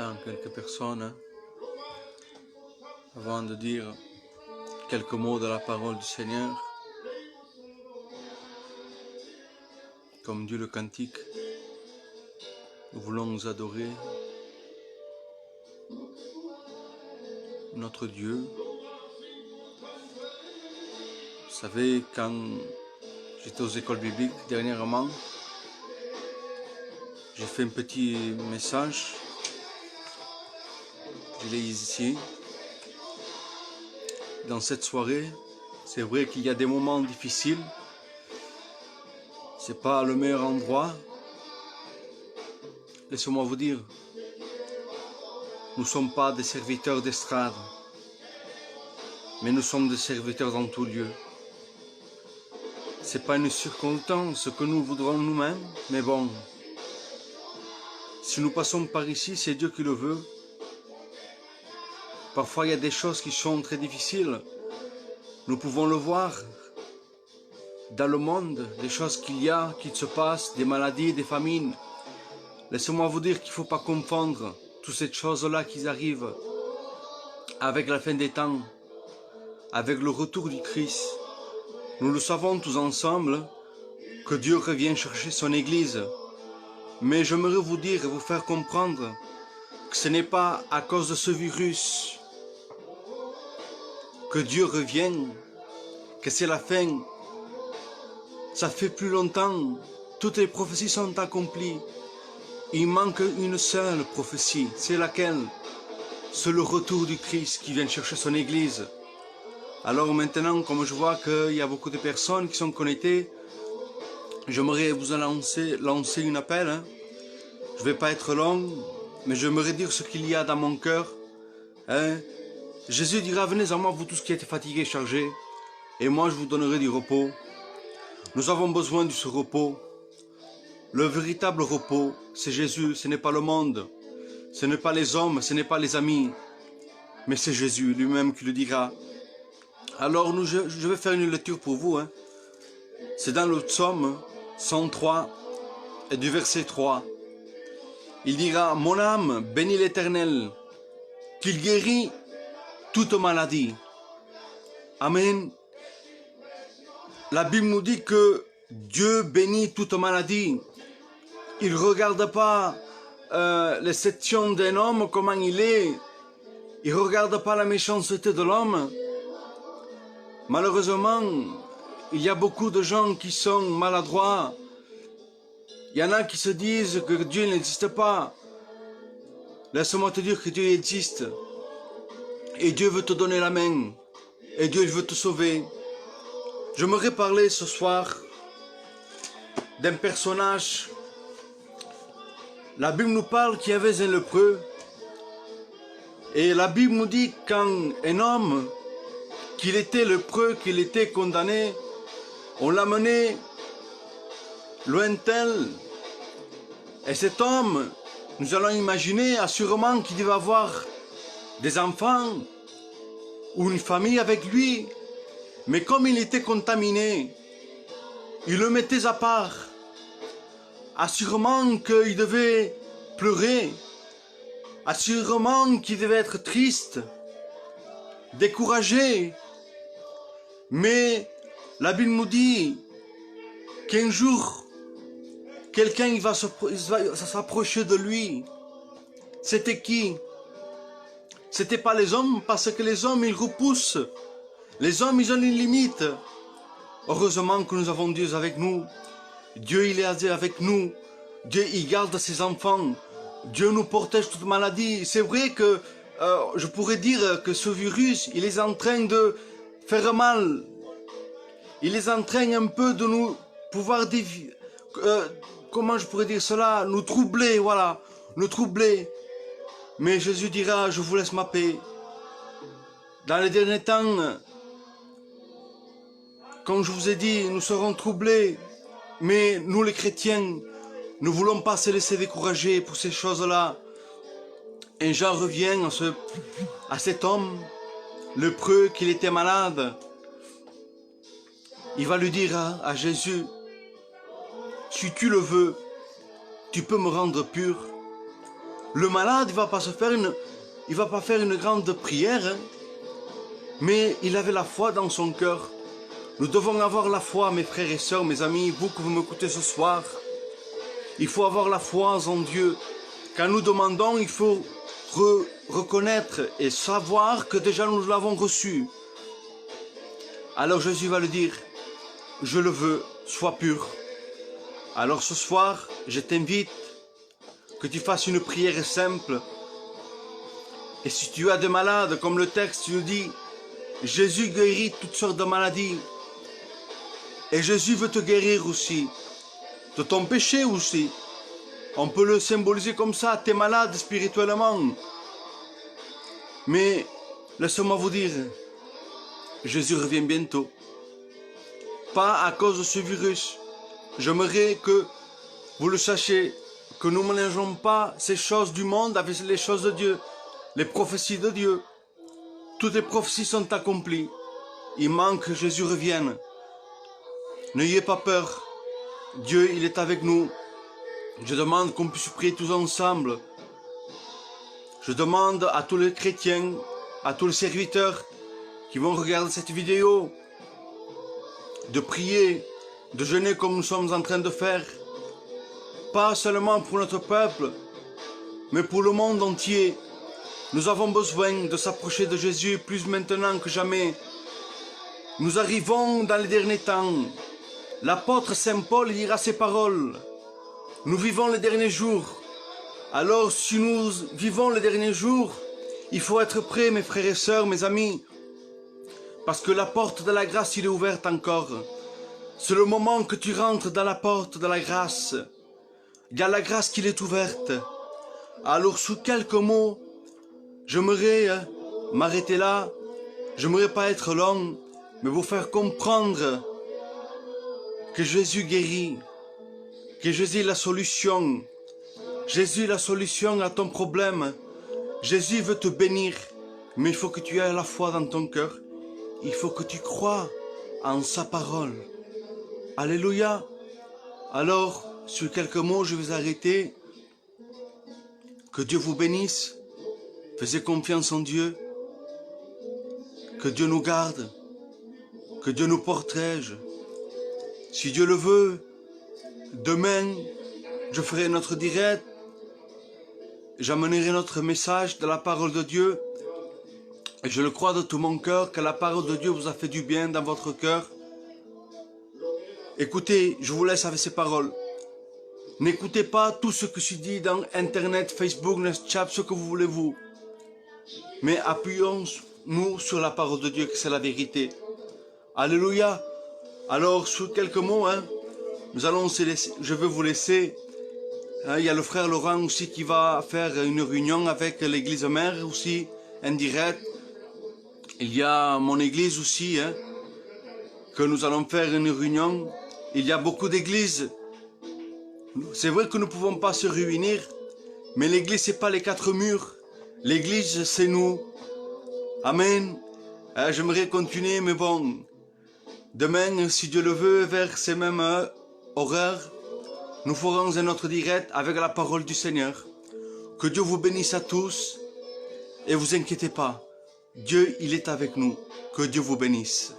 j'attends quelques personnes avant de dire quelques mots de la parole du Seigneur. Comme dit le cantique, nous voulons nous adorer notre Dieu. Vous savez, quand j'étais aux écoles bibliques dernièrement, j'ai fait un petit message, je l'ai ici. Dans cette soirée, c'est vrai qu'il y a des moments difficiles, c'est pas le meilleur endroit. Laissez-moi vous dire, nous ne sommes pas des serviteurs d'estrade, mais nous sommes des serviteurs dans tout lieu. C'est pas une circonstance que nous voudrons nous-mêmes, mais bon, si nous passons par ici, c'est Dieu qui le veut. Parfois, il y a des choses qui sont très difficiles. Nous pouvons le voir dans le monde, des choses qu'il y a, qui se passent, des maladies, des famines. Laissez-moi vous dire qu'il ne faut pas confondre toutes ces choses-là qui arrivent avec la fin des temps, avec le retour du Christ. Nous le savons tous ensemble que Dieu revient chercher son Église. Mais j'aimerais vous dire et vous faire comprendre que ce n'est pas à cause de ce virus que Dieu revient, que c'est la fin. Ça fait plus longtemps, toutes les prophéties sont accomplies. Il manque une seule prophétie, c'est laquelle? C'est le retour du Christ qui vient chercher son Église. Alors maintenant, comme je vois qu'il y a beaucoup de personnes qui sont connectées, j'aimerais vous lancer un appel. Je ne vais pas être long, mais j'aimerais dire ce qu'il y a dans mon cœur. Jésus dira, venez à moi, vous tous qui êtes fatigués, chargés, et moi je vous donnerai du repos. Nous avons besoin de ce repos. Le véritable repos, c'est Jésus, ce n'est pas le monde, ce n'est pas les hommes, ce n'est pas les amis, mais c'est Jésus lui-même qui le dira. Alors je vais faire une lecture pour vous. C'est dans le psaume 103 et du verset 3. Il dira, mon âme bénit l'Éternel, qu'il guérit toute maladie. Amen. La Bible nous dit que Dieu bénit toute maladie. Il ne regarde pas les sections d'un homme, comment il est. Il ne regarde pas la méchanceté de l'homme. Malheureusement, il y a beaucoup de gens qui sont maladroits. Il y en a qui se disent que Dieu n'existe pas. Laisse-moi te dire que Dieu existe. Et Dieu veut te donner la main. Et Dieu veut te sauver. J'aimerais parler ce soir d'un personnage. La Bible nous parle qu'il y avait un lépreux. Et la Bible nous dit quand un homme, qu'il était lépreux, qu'il était condamné, on l'a mené lointain. Et cet homme, nous allons imaginer assurément qu'il devait avoir des enfants ou une famille avec lui. Mais comme il était contaminé, il le mettait à part. Assurément qu'il devait pleurer. Assurément qu'il devait être triste, découragé. Mais la Bible nous dit qu'un jour, quelqu'un va s'approcher de lui. C'était qui? C'était pas les hommes, parce que les hommes, ils repoussent. Les hommes, ils ont une limite. Heureusement que nous avons Dieu avec nous. Dieu, il est avec nous. Dieu, il garde ses enfants. Dieu nous protège toute maladie. C'est vrai que je pourrais dire que ce virus, il est en train de faire mal. Il est en train un peu de nous pouvoir... comment je pourrais dire cela? Nous troubler, voilà. Nous troubler. Mais Jésus dira, je vous laisse ma paix. Dans les derniers temps, comme je vous ai dit, nous serons troublés. Mais nous les chrétiens, nous ne voulons pas se laisser décourager pour ces choses-là. Et Jean revient à cet homme, lépreux, qu'il était malade. Il va lui dire à Jésus, si tu le veux, tu peux me rendre pur. Le malade, il va pas faire une grande prière, hein, mais il avait la foi dans son cœur. Nous devons avoir la foi, mes frères et sœurs, mes amis, vous que vous m'écoutez ce soir. Il faut avoir la foi en Dieu. Quand nous demandons, il faut reconnaître et savoir que déjà nous l'avons reçu. Alors Jésus va le dire, je le veux, sois pur. Alors ce soir, je t'invite que tu fasses une prière simple. Et si tu as des malades, comme le texte nous dit, Jésus guérit toutes sortes de maladies. Et Jésus veut te guérir aussi, de ton péché aussi. On peut le symboliser comme ça, tu es malade spirituellement. Mais laissez-moi vous dire, Jésus revient bientôt. Pas à cause de ce virus. J'aimerais que vous le sachiez, que nous ne mélangeons pas ces choses du monde avec les choses de Dieu, les prophéties de Dieu. Toutes les prophéties sont accomplies. Il manque que Jésus revienne. N'ayez pas peur. Dieu, il est avec nous. Je demande qu'on puisse prier tous ensemble. Je demande à tous les chrétiens, à tous les serviteurs qui vont regarder cette vidéo, de prier, de jeûner comme nous sommes en train de faire. Pas seulement pour notre peuple, mais pour le monde entier. Nous avons besoin de s'approcher de Jésus plus maintenant que jamais. Nous arrivons dans les derniers temps. L'apôtre Saint Paul dira ces paroles. Nous vivons les derniers jours. Alors, si nous vivons les derniers jours, il faut être prêts, mes frères et sœurs, mes amis. Parce que la porte de la grâce, il est ouverte encore. C'est le moment que tu rentres dans la porte de la grâce. Il y a la grâce qui est ouverte. Alors, sous quelques mots, j'aimerais m'arrêter là. J'aimerais pas être long, mais vous faire comprendre que Jésus guérit, que Jésus est la solution. Jésus est la solution à ton problème. Jésus veut te bénir, mais il faut que tu aies la foi dans ton cœur. Il faut que tu crois en sa parole. Alléluia. Alors, sur quelques mots, je vais arrêter. Que Dieu vous bénisse. Faites confiance en Dieu. Que Dieu nous garde. Que Dieu nous protège. Si Dieu le veut, demain, je ferai notre direct. J'amènerai notre message de la parole de Dieu. Et je le crois de tout mon cœur que la parole de Dieu vous a fait du bien dans votre cœur. Écoutez, je vous laisse avec ces paroles. N'écoutez pas tout ce que je dis dans Internet, Facebook, Snapchat, ce que vous voulez vous. Mais appuyons-nous sur la parole de Dieu, que c'est la vérité. Alléluia. Alors, sur quelques mots, je vais vous laisser. Il y a le frère Laurent aussi qui va faire une réunion avec l'église mère aussi, en direct. Il y a mon église aussi, que nous allons faire une réunion. Il y a beaucoup d'églises. C'est vrai que nous ne pouvons pas se réunir, mais l'église, ce n'est pas les quatre murs. L'église, c'est nous. Amen. J'aimerais continuer, mais bon. Demain, si Dieu le veut, vers ces mêmes horaires, nous ferons un autre direct avec la parole du Seigneur. Que Dieu vous bénisse à tous et vous inquiétez pas. Dieu, il est avec nous. Que Dieu vous bénisse.